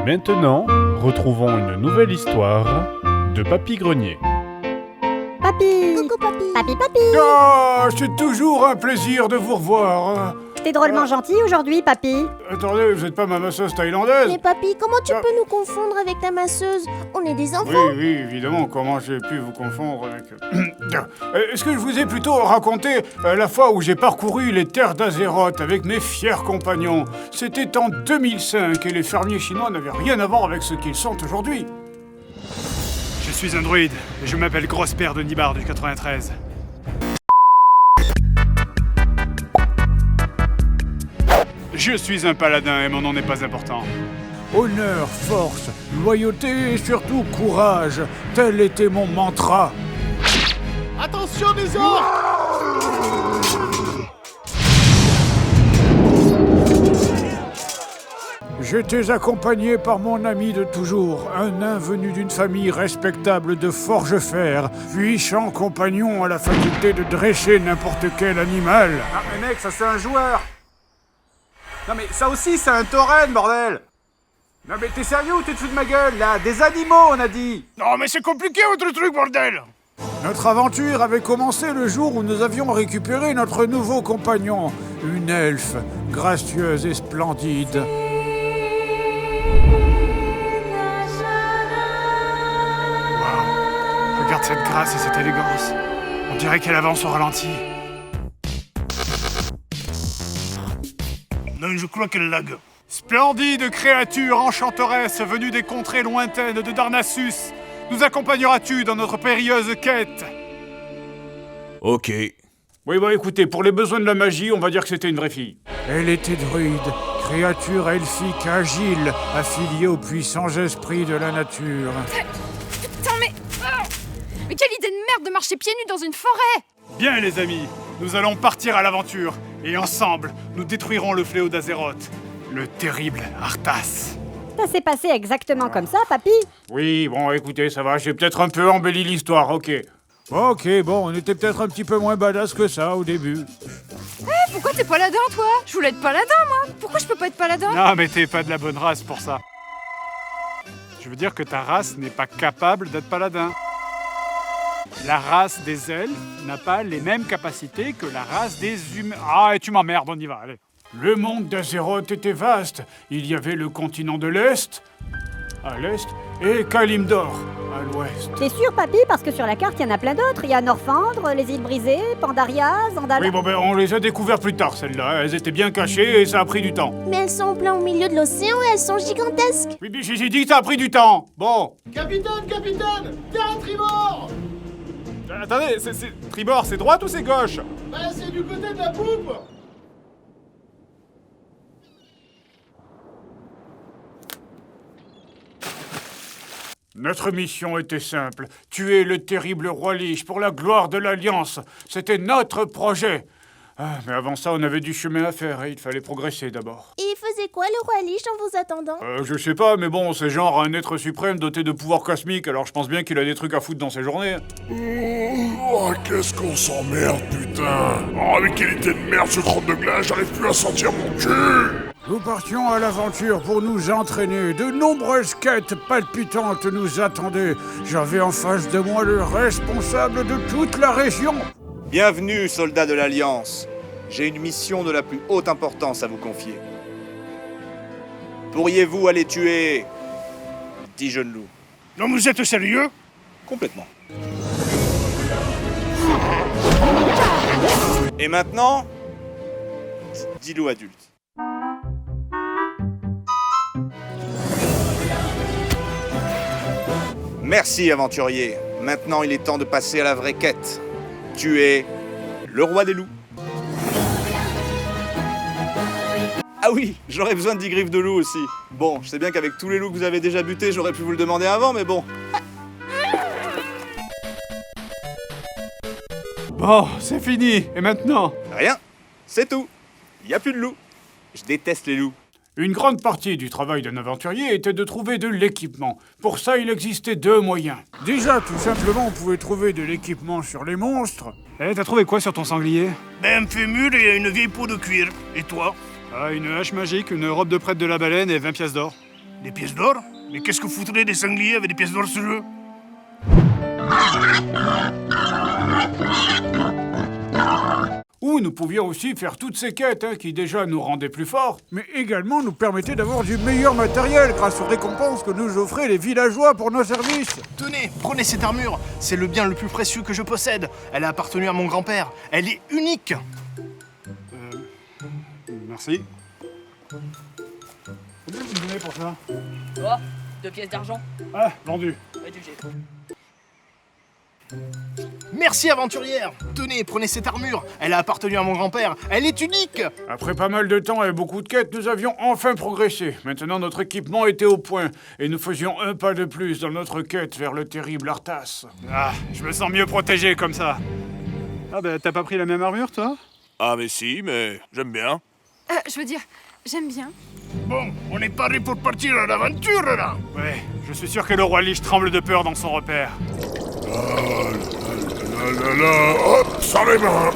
Maintenant, retrouvons une nouvelle histoire de Papy Grenier. Papy! Coucou papy! Papy! Ah, c'est toujours un plaisir de vous revoir. T'es drôlement gentil aujourd'hui, Papy. Attendez, vous n'êtes pas ma masseuse thaïlandaise? Mais papy, comment tu Ah. peux nous confondre avec ta masseuse? On est des enfants! Oui, oui, évidemment, comment j'ai pu vous confondre avec... Est-ce que je vous ai plutôt raconté la fois où j'ai parcouru les terres d'Azeroth avec mes fiers compagnons? C'était en 2005 et les fermiers chinois n'avaient rien à voir avec ce qu'ils sont aujourd'hui. Je suis un druide et je m'appelle Grosse-Père de Nibar du 93. Je suis un paladin et mon nom n'est pas important. Honneur, force, loyauté et surtout courage, tel était mon mantra. Attention des orques! J'étais accompagné par mon ami de toujours, un nain venu d'une famille respectable de forge-fer, puissant compagnon à la faculté de dresser n'importe quel animal. Ah mais mec, ça c'est un joueur! Non mais ça aussi c'est un tauren, bordel! Non mais t'es sérieux ou t'es te fous de ma gueule, là? Des animaux, on a dit! Non mais c'est compliqué votre truc, bordel! Notre aventure avait commencé le jour où nous avions récupéré notre nouveau compagnon, une elfe, gracieuse et splendide. Regarde cette grâce et cette élégance. On dirait qu'elle avance au ralenti. Non, je crois qu'elle lag. Splendide créature enchanteresse venue des contrées lointaines de Darnassus, nous accompagneras-tu dans notre périlleuse quête? Ok. Oui, bah écoutez, pour les besoins de la magie, on va dire que c'était une vraie fille. Elle était druide, créature elfique agile, affiliée aux puissants esprits de la nature. Putain, mais quelle idée de merde de marcher pieds nus dans une forêt! Bien les amis, nous allons partir à l'aventure, et ensemble, nous détruirons le fléau d'Azeroth, le terrible Arthas. Ça s'est passé exactement comme ça, Papy. Oui, bon, écoutez, ça va, j'ai peut-être un peu embelli l'histoire, ok. Ok, bon, on était peut-être un petit peu moins badass que ça au début. Pourquoi t'es paladin, toi? Je voulais être paladin, moi! Pourquoi je peux pas être paladin? Non mais t'es pas de la bonne race pour ça. Je veux dire que ta race n'est pas capable d'être paladin. La race des elfes n'a pas les mêmes capacités que la race des humains. Ah, et tu m'emmerdes, on y va, allez. Le monde d'Azeroth était vaste. Il y avait le continent de l'Est, à l'Est, et Kalimdor, à l'Ouest. T'es sûr, Papy? Parce que sur la carte, il y en a plein d'autres. Il y a Norfandre, les îles brisées, Pandaria, Zandala... Oui, bon, ben, on les a découvertes plus tard, celles-là. Elles étaient bien cachées et ça a pris du temps. Mais elles sont en plein au milieu de l'océan et elles sont gigantesques! Oui, mais j'ai dit que ça a pris du temps. Bon. Capitaine! Terrain tribord! Attendez, tribord, c'est droite ou c'est gauche? Bah c'est du côté de la poupe! Notre mission était simple. Tuer le terrible roi Lich pour la gloire de l'Alliance. C'était notre projet. Ah, mais avant ça, on avait du chemin à faire et il fallait progresser d'abord. Et il faisait quoi le roi Lich en vous attendant? Je sais pas, mais bon, c'est genre un être suprême doté de pouvoirs cosmiques, alors je pense bien qu'il a des trucs à foutre dans ses journées. Oh, qu'est-ce qu'on s'emmerde, putain! Oh, mais quelle idée de merde ce 30 de glace, j'arrive plus à sentir mon cul! Nous partions à l'aventure pour nous entraîner. De nombreuses quêtes palpitantes nous attendaient. J'avais en face de moi le responsable de toute la région. Bienvenue, soldats de l'Alliance. J'ai une mission de la plus haute importance à vous confier. Pourriez-vous aller tuer 10 jeunes loups? Non, vous êtes sérieux? Complètement. Et maintenant, 10 loups adultes. Merci, aventurier. Maintenant, il est temps de passer à la vraie quête. Tuer le roi des loups. Ah oui, j'aurais besoin de 10 griffes de loup aussi. Bon, je sais bien qu'avec tous les loups que vous avez déjà butés, j'aurais pu vous le demander avant, mais bon. Bon, c'est fini, et maintenant? Rien, c'est tout. Il n'y a plus de loups. Je déteste les loups. Une grande partie du travail d'un aventurier était de trouver de l'équipement. Pour ça, il existait deux moyens. Déjà, tout simplement, on pouvait trouver de l'équipement sur les monstres. Eh, t'as trouvé quoi sur ton sanglier? Ben un fémur et une vieille peau de cuir. Et toi? Ah, une hache magique, une robe de prêtre de la baleine et 20 pièces d'or. Des pièces d'or? Mais qu'est-ce que foutraient des sangliers avec des pièces d'or sur eux? Ou nous pouvions aussi faire toutes ces quêtes qui déjà nous rendaient plus forts, mais également nous permettaient d'avoir du meilleur matériel grâce aux récompenses que nous offraient les villageois pour nos services. Tenez, prenez cette armure. C'est le bien le plus précieux que je possède. Elle a appartenu à mon grand-père. Elle est unique. Merci. Combien vous me donnez pour ça? Oh, 2 pièces d'argent. Ah, vendu. Rédigé. Merci, aventurière. Tenez, prenez cette armure. Elle a appartenu à mon grand-père. Elle est unique. Après pas mal de temps et beaucoup de quêtes, nous avions enfin progressé. Maintenant, notre équipement était au point et nous faisions un pas de plus dans notre quête vers le terrible Arthas. Ah, je me sens mieux protégé comme ça. Ah bah t'as pas pris la même armure toi? Ah mais si, mais j'aime bien. Je veux dire, j'aime bien. Bon, on est paré pour partir à l'aventure, là. Ouais, je suis sûr que le roi Lich tremble de peur dans son repère. Hop, sans les mains.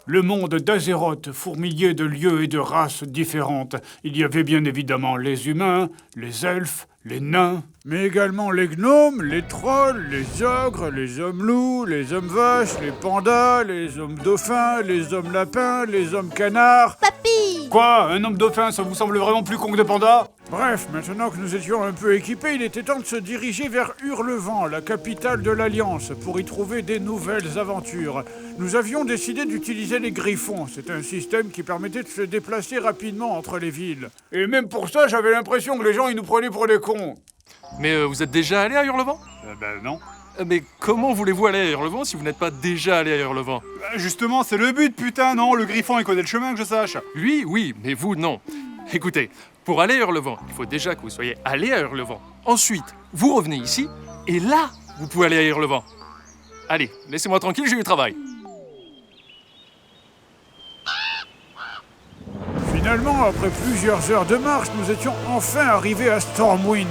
Le monde d'Azeroth fourmillait de lieux et de races différentes. Il y avait bien évidemment les humains, les elfes, les nains, mais également les gnomes, les trolls, les ogres, les hommes loups, les hommes vaches, les pandas, les hommes dauphins, les hommes lapins, les hommes canards. Papy! Quoi? Un homme dauphin, ça vous semble vraiment plus con que des pandas? Bref, maintenant que nous étions un peu équipés, il était temps de se diriger vers Hurlevent, la capitale de l'Alliance, pour y trouver des nouvelles aventures. Nous avions décidé d'utiliser les griffons. C'est un système qui permettait de se déplacer rapidement entre les villes. Et même pour ça, j'avais l'impression que les gens ils nous prenaient pour des cons. Mais vous êtes déjà allé à Hurlevent? Ben non. Mais comment voulez-vous aller à Hurlevent si vous n'êtes pas déjà allé à Hurlevent? Justement, c'est le but, putain, non? Le griffon, il connaît le chemin, que je sache. Lui, oui, mais vous, non. Écoutez, pour aller à Hurlevent, il faut déjà que vous soyez allé à Hurlevent. Ensuite, vous revenez ici, et là, vous pouvez aller à Hurlevent. Allez, laissez-moi tranquille, j'ai du travail. Finalement, après plusieurs heures de marche, nous étions enfin arrivés à Stormwind.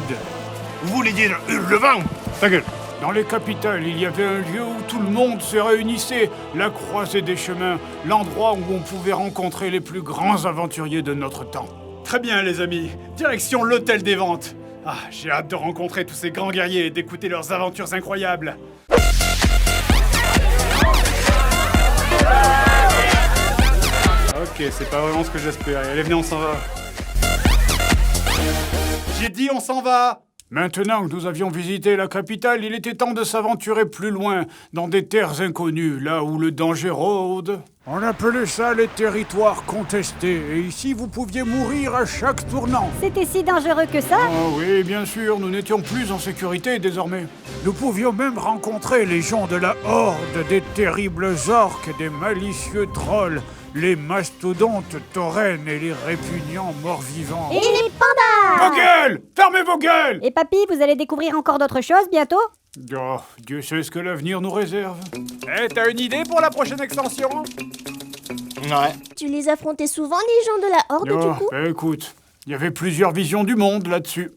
Vous voulez dire Hurlevent? Ta gueule. Dans les capitales, il y avait un lieu où tout le monde se réunissait, la croisée des chemins, l'endroit où on pouvait rencontrer les plus grands aventuriers de notre temps. Très bien, les amis. Direction l'hôtel des ventes. Ah, j'ai hâte de rencontrer tous ces grands guerriers et d'écouter leurs aventures incroyables. Ok, c'est pas vraiment ce que j'espérais. Allez, venez, on s'en va. J'ai dit on s'en va! Maintenant que nous avions visité la capitale, il était temps de s'aventurer plus loin, dans des terres inconnues, là où le danger rôde. On appelait ça les territoires contestés, et ici vous pouviez mourir à chaque tournant. C'était si dangereux que ça? Oh oui, bien sûr, nous n'étions plus en sécurité désormais. Nous pouvions même rencontrer les gens de la Horde, des terribles orques, des malicieux trolls, les mastodontes taurennes et les répugnants morts-vivants. Et les pandas! Vos gueules! Fermez vos gueules! Et papy, vous allez découvrir encore d'autres choses bientôt? Oh, Dieu sait ce que l'avenir nous réserve. Eh, t'as une idée pour la prochaine extension? Ouais. Tu les affrontais souvent, les gens de la Horde, du coup? Écoute, il y avait plusieurs visions du monde là-dessus.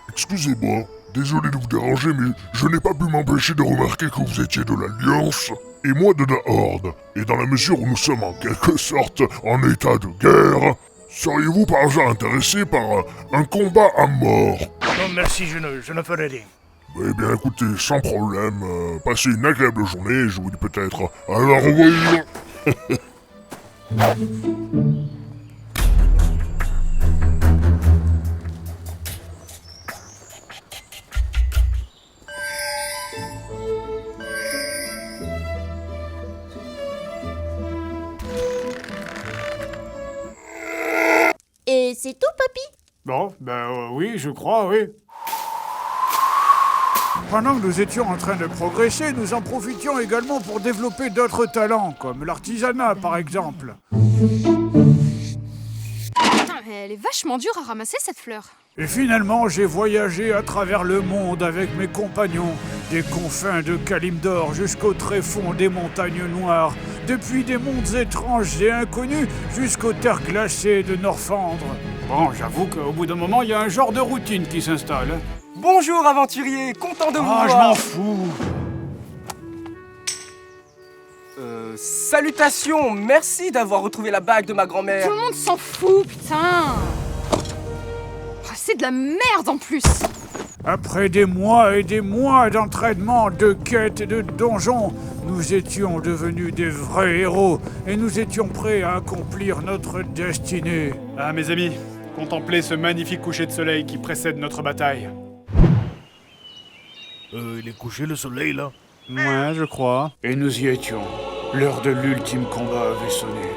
Excusez-moi, désolé de vous déranger, mais je n'ai pas pu m'empêcher de remarquer que vous étiez de l'Alliance et moi de la Horde. Et dans la mesure où nous sommes en quelque sorte en état de guerre, seriez-vous par hasard intéressé par un combat à mort? Non, merci, je ne ferai rien. Eh bien écoutez, sans problème, passez une agréable journée et je vous dis peut-être à la revoir. Et c'est tout, papy? Bon, oui, je crois, oui. Pendant que nous étions en train de progresser, nous en profitions également pour développer d'autres talents, comme l'artisanat par exemple. Putain, elle est vachement dure à ramasser cette fleur. Et finalement, j'ai voyagé à travers le monde avec mes compagnons, des confins de Kalimdor jusqu'au tréfonds des montagnes noires, depuis des mondes étranges et inconnus jusqu'aux terres glacées de Norfandre. Bon, j'avoue qu'au bout d'un moment, il y a un genre de routine qui s'installe. Bonjour aventurier, content de vous voir. Ah, je m'en fous. Salutations, merci d'avoir retrouvé la bague de ma grand-mère. Tout le monde s'en fout, putain. Oh, c'est de la merde en plus. Après des mois et des mois d'entraînement, de quêtes et de donjons, nous étions devenus des vrais héros et nous étions prêts à accomplir notre destinée. Ah, mes amis, contemplez ce magnifique coucher de soleil qui précède notre bataille. Il est couché le soleil là? Ouais, je crois. Et nous y étions. L'heure de l'ultime combat avait sonné.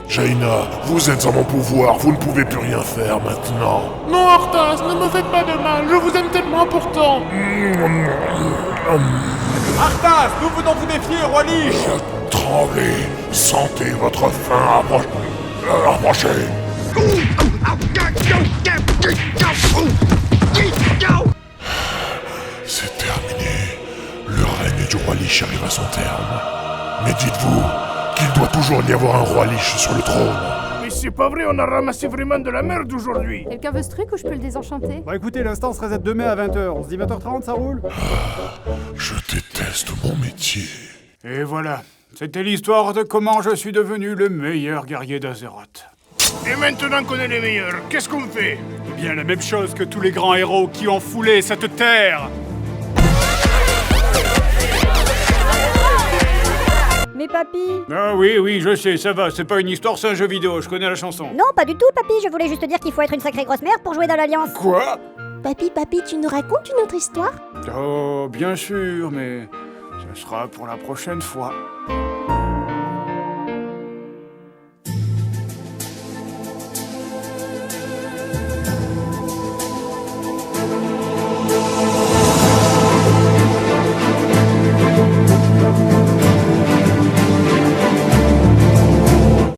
Jaina, vous êtes en mon pouvoir, vous ne pouvez plus rien faire maintenant. Non, Arthas, ne me faites pas de mal, je vous aime tellement pourtant. Arthas, nous venons vous défier, roi Lich. Tremblez, sentez votre fin approcher. C'est terminé. Le règne du roi Lich arrive à son terme. Mais dites-vous qu'il doit toujours y avoir un roi Lich sur le trône. Mais c'est pas vrai, on a ramassé vraiment de la merde aujourd'hui. Quelqu'un veut ce truc ou je peux le désenchanter? Bah écoutez, l'instant se reset demain à 20h. On se dit 20h30, ça roule? Je déteste mon métier. Et voilà, c'était l'histoire de comment je suis devenu le meilleur guerrier d'Azeroth. Et maintenant qu'on est les meilleurs, qu'est-ce qu'on fait? Eh bien, la même chose que tous les grands héros qui ont foulé cette terre. Mais papy... Ah oui, je sais, ça va, c'est pas une histoire, c'est un jeu vidéo, je connais la chanson. Non, pas du tout, papy, je voulais juste dire qu'il faut être une sacrée grosse merde pour jouer dans l'Alliance. Quoi? Papy, tu nous racontes une autre histoire? Oh, bien sûr, mais ce sera pour la prochaine fois.